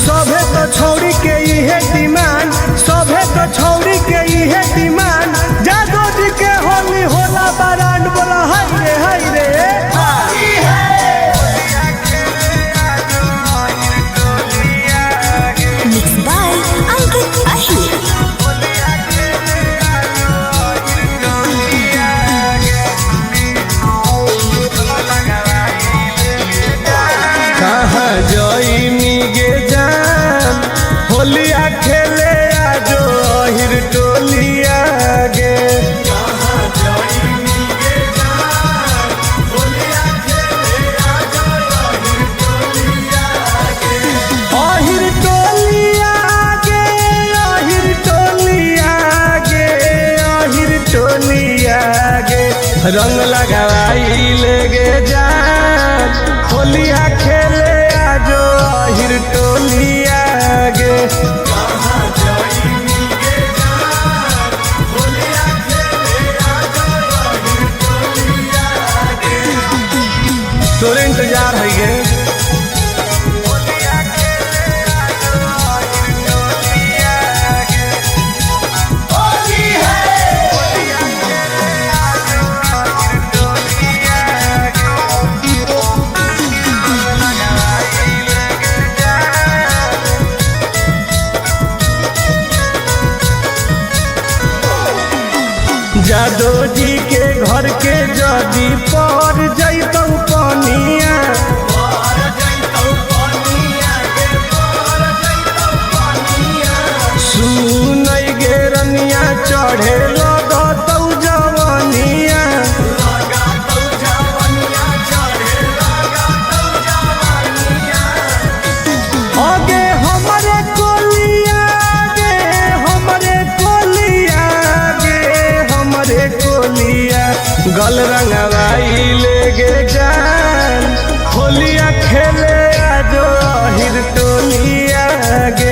सभे तो छौड़ी के इहे डिमांड, सभे तो छौड़ी के इहे डिमांड। जादो जी के होली होला बारांड, बोला हाय रे हाय रे। Mixed by Ankit Ahir. कहाँ जइनी गे जान, होलिया खेले आजो अहिर टोलिया गे। अहिर टोलिया गे, अहिर टोलिया गे, अहिर टोलिया गे। रंग लगाई ले गे जान, होलिया खेले आजो अहिर टोलिया गे। तोरे इंतजार है गे। जादो जी के घर के जदी पर जैतौ पनिया, सुनै गे रनिया चढ़े लगतौ जवनिया। आगे हमरे कोलिया गे, हमरे कोलिया गे, हमरे कोलिया। गल रंगवाई ले गे जान, होलिया खेले आजो अहिर टोलिया गे।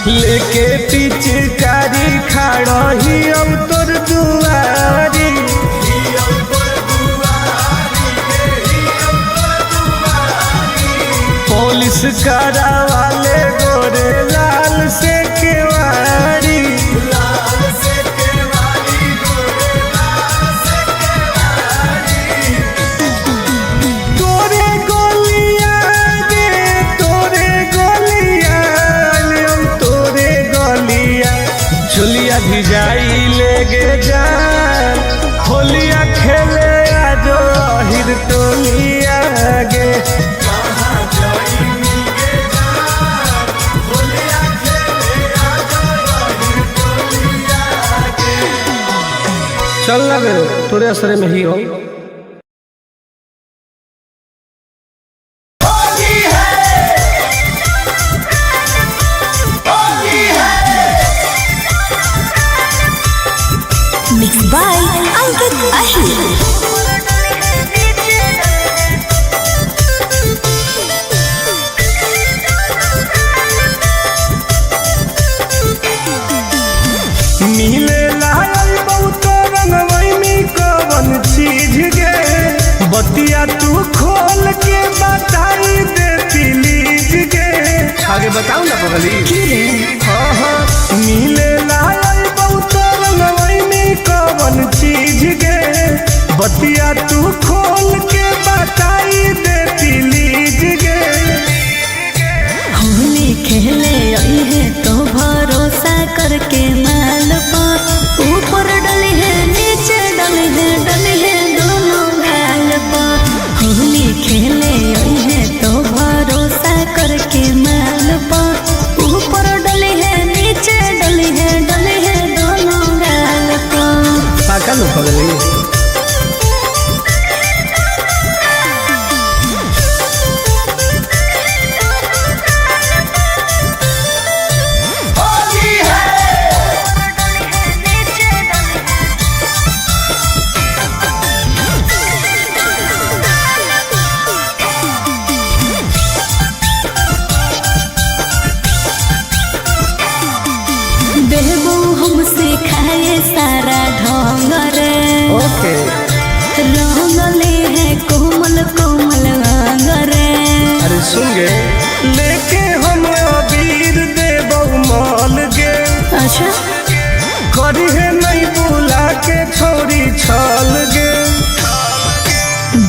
लेके पिचकारी खड़ा ही अब तोर दुआरी, पुलिस करा वाले गोरे लाल से केवारी। तोरे गोलिया गे, तोरे गोलिया, तोरे गोलिया। चुलिया भिजाई ले गे जान, होलिया खेले आजो अहिर टोलिया गे। चल ना गे, तोरे असरे में ही हो। Mixed by Ankit Ahir. मिले लायल बहुत रंगवैनी कवन चीज गे, बतिया तू खोल के बताई दे प्लीज गे। आगे बताऊ ना पगली। हाँ मिले लायल बहुत रंगवैनी कवन चीज गे, बतिया तू खोल के बताई दे प्लीज गे। होली खेले आई है तो भरोसा करके माल पर, ऊपर डली है नीचे डली है दोनों गाल पर। होली खेले आई है तो भरोसा करके माल पर, ऊपर डली है नीचे डली है गे लेके हम अबीर देबौ माल गे। अच्छा करी है नहीं बुला के छोरी छल गे।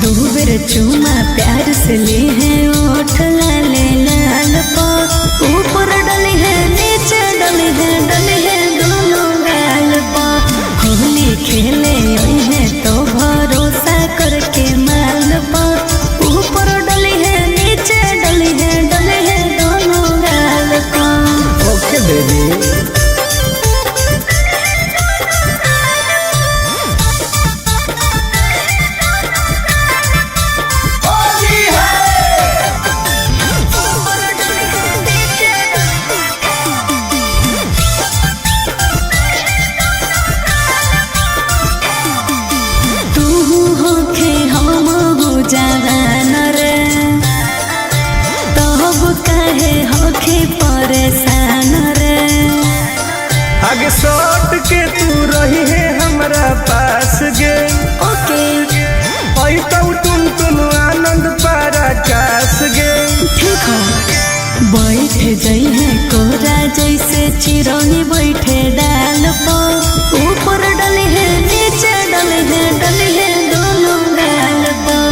दो बेर चुमा प्यार से ली है ओठ लाले लाल पा ऊपर डली है नीचे डली है दोनों गाल पा होली खेले आई है तो भरोसा करके माल पा ऊपर डली है नीचे डली है दोनों गाल पा। ओके बेबी परेशान रे आगे सट के तू रही है हमरा पास गे। ओके आई तो तुम आनंद पारा कास गे। ठीक है बैठ जाई है कोरा जैसे चिरौनी बैठे डाल पर ऊपर डली है नीचे डली है दोनों गाल पर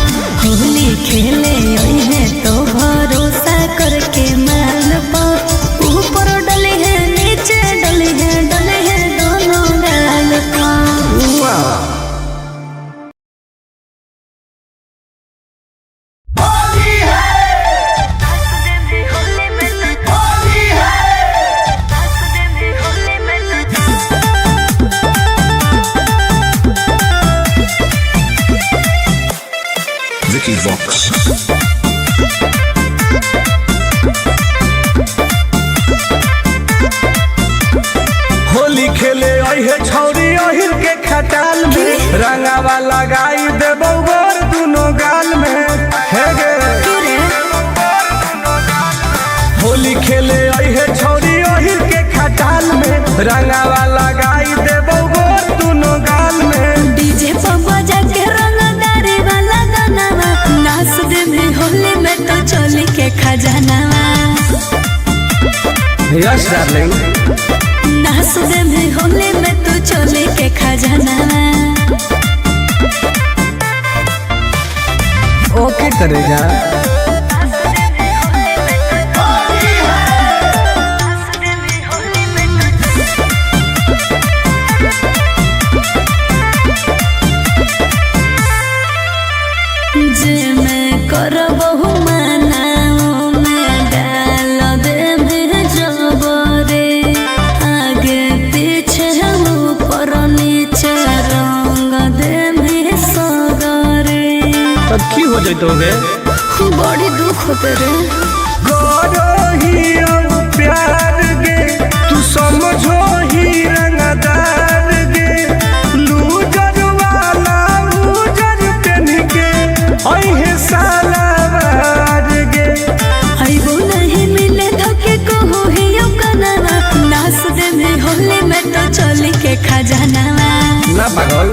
होली खेले आई है तो भरोसा करके माल पर ऊपर डली है नीचे डली है दोनों गाल पर। Vicky Vox. होली खेले अहे छौरी अहिर के खटाल में रंगावा लगाई देबौ गोर दुनो गाल में हे गे। होली खेले अहे छौरी अहिर के खटाल में रंगावा लगाई देबौ गोर दुनो गाल में। डीजे पर बजा के रंगदारी वाला गाना नाच दे में होली में तो चोली के खजानावा। यस डार्लिंग नाच दे में होली में तो चोली के खजानावा। ओके करेगा जे मैं करबहु मनाओ में डाल दे में जबरे आगे पीछे ऊपर नीचे रंग दे में सगरे। तब की हो जातो गे बड़ी दुख होते रे गोरो ही प्यार गे तू समझो ही रंगदार गे। लूजर वाला लूजर पेन के अहे सालावार गे। आइबो नहीं मिले धोखे को हो ही यो कनावा नाच दे में होली में तो चोली के खजानावा। ना पागल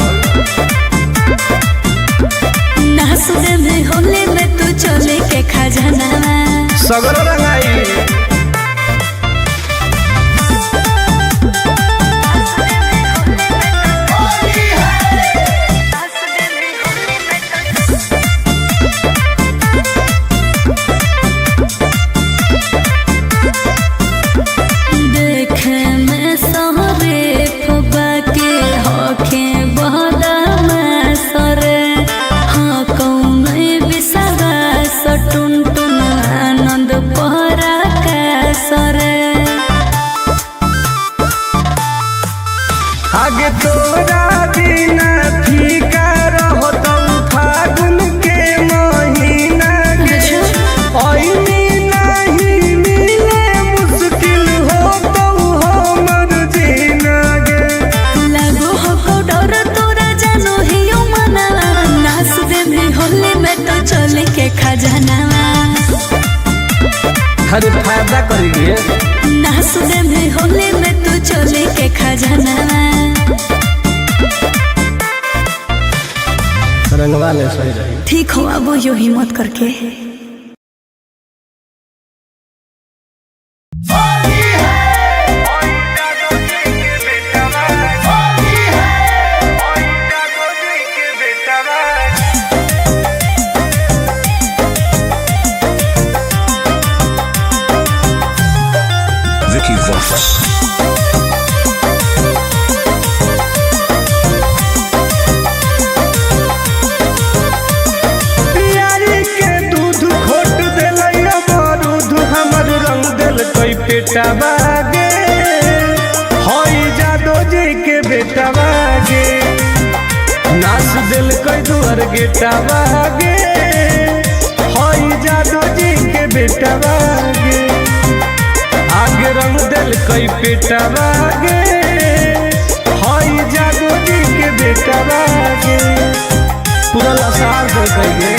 नाच दे में होली में तो चोली के खजानावा। सगरो रंगाई देखे में सहरे फबा के होखे बहदा सरे हाँ कौन बिसरा सटुन टुन आनंद पहरा का सरे। आगे तोरा बिना फीका रहतौ फागुन के महीना गे। ऐनी नहीं मिले मुश्किल होतौ हमर जीना गे। लागो हो डर तोरा जानो ही यो मनावा नाच दे में होली में तो चोली के खजानावा। हर फायदा करिए नाच दे में होली में तो चोली के खजानावा। रंगवा ले सही रही। ठीक हो अब यो हिम्मत करके Vicky Vox. प्यारी के दूध खोट दिलई अमरूद हमर रंग दिल कोई पेटा बागे हई जादो जी के बेटा बागे नाच दिल कोई दुआर गेटा बागे हई जादो जी के बेटा बागे आगे रंग दिल कोई पेटा बागे हई जादो जी के बेटा बागे पूरा लसार दे कहिए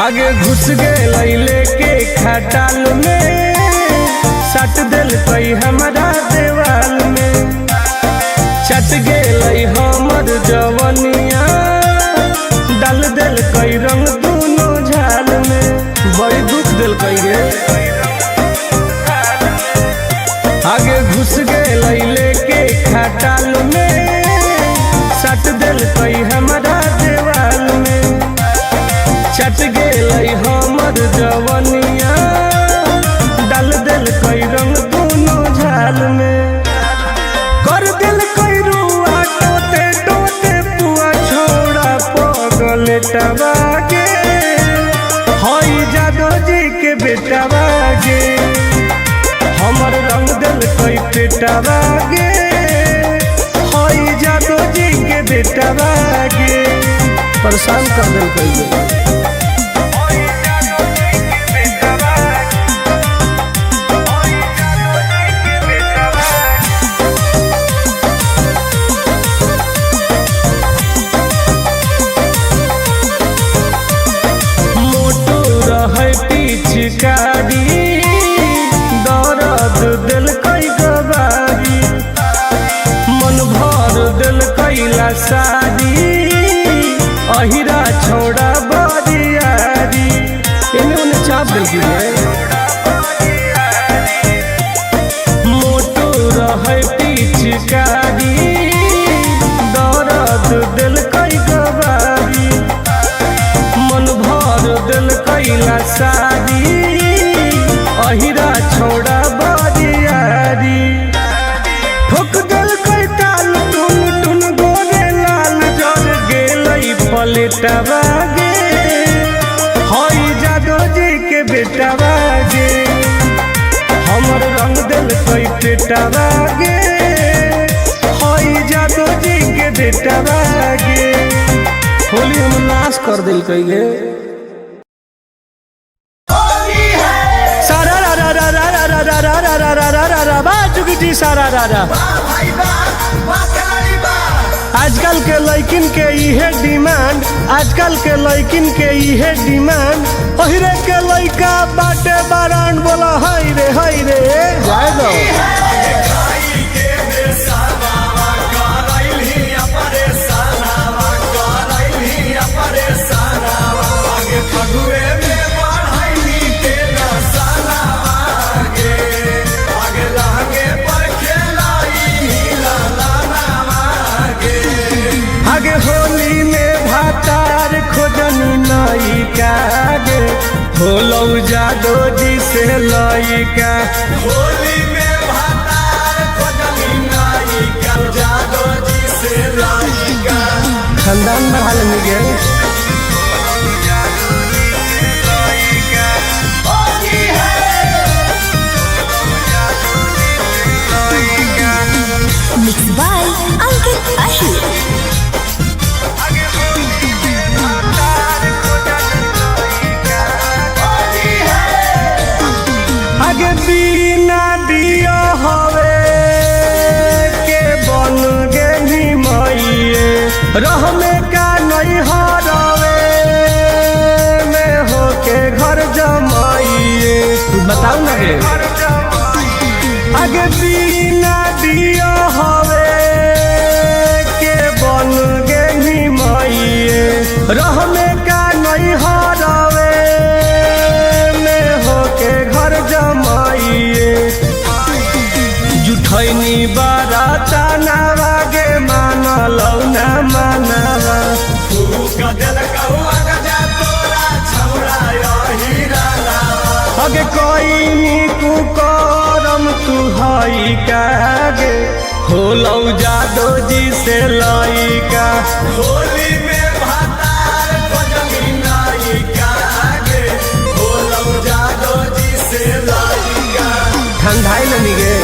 आगे घुस गए लेके खटाल में सट दिल कई हमारा देवाल में चट गए हमर जवनिया डाल दिल कई रंग दोनों झाल में बड़ी दुख दिल कई गे आगे घुस गए लेके खटाल में सट दिल कई हमारा देवाल में चट गए हमर जवनिया डाल दिल कई रंग दोनों झाल में कर दिल कई रुआ टोते टोते पुआ छोड़ा पगल टबागे हई जादो जी के बेटा बागे हमर रंग दिल कई पेटा बागे हई जादो जी के बेटा बागे परेशान कर दिल कई पिचकारी दर्द दिल कई गवारी मन भर दिल कैला सारी अहिरा छोड़ा बरियारी इन्होंने चाप दिल मोटो रहे पिचकारी दर्द दिल कई गवारी मन भर दिल कैला सारी अहिरा छोड़ा बरियारी ठोक दिल कई ताल टुन टुन गोरे लाल जर गेलई पलेटा बागे हई जादो जी के बेटा बागे हमर रंग दिल कई पेटा बागे हई जादो जी के बेटा बागे होली हम नाश कर दिल कई गे सारा आजकल के लड़किन के इहे डिमांड आजकल के लड़किन के इहे डिमांड ओहिरे के लड़का बाटे बारान बोला हाय रे जाए दो आगे होली में भातार खोजनी नई कागे होलो जादो जी से लइका होली में भातार खोजनी नई का जादो जी से लइका खानदान में हाल में गए Mixed by Ankit Ahir. आगे बिना दिया हवे के बन गेली मइए रह में का नहीं हरवे में होके घर जमाइए तू बताओ ना गे आगे बिना दिया हवे के बन गेली मइए रह में का नहीं हरवे में होके घर जमाइए जुठैनी बाराता नावा गे मानलौ ना मानवा दिल कहुआ गजा तोरा छौड़ा यही राला अगे कोई नीकू करम तू हई कागे होलौ जादो जी से लइका होली में भातार खोजनी नाई कागे होलौ जादो जी से लइका ठंडाई लनी गे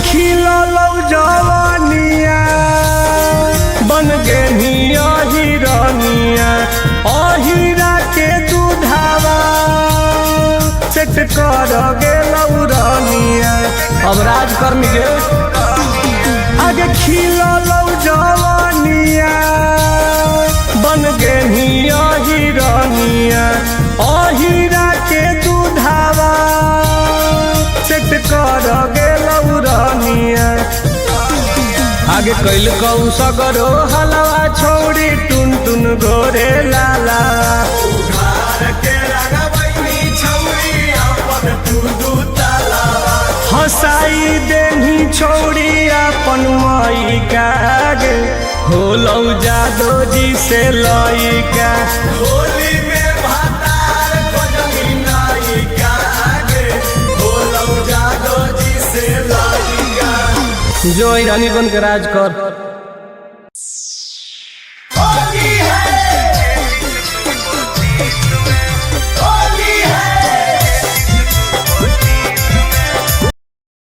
खिलौ जवानिया बन गे हिरनिया अहिरा के दूधावा सेट कर गेलौ रनिया अब राजकर्मी गे आगे खिलौ जवानिया बन गे हिरनिया अहिरा के दूधावा सेट कर गेलौ रनिया आगे कैल कौ सगरो हलवा छोड़ी टुन टुन गोरे लाला हसाई देनी छोड़ी अपन मई कागे होलौ जादो जी से लइका होली में भातार खोजनी नाई कागे होलौ जादो जी से लइका जो रानी बन के राज कर।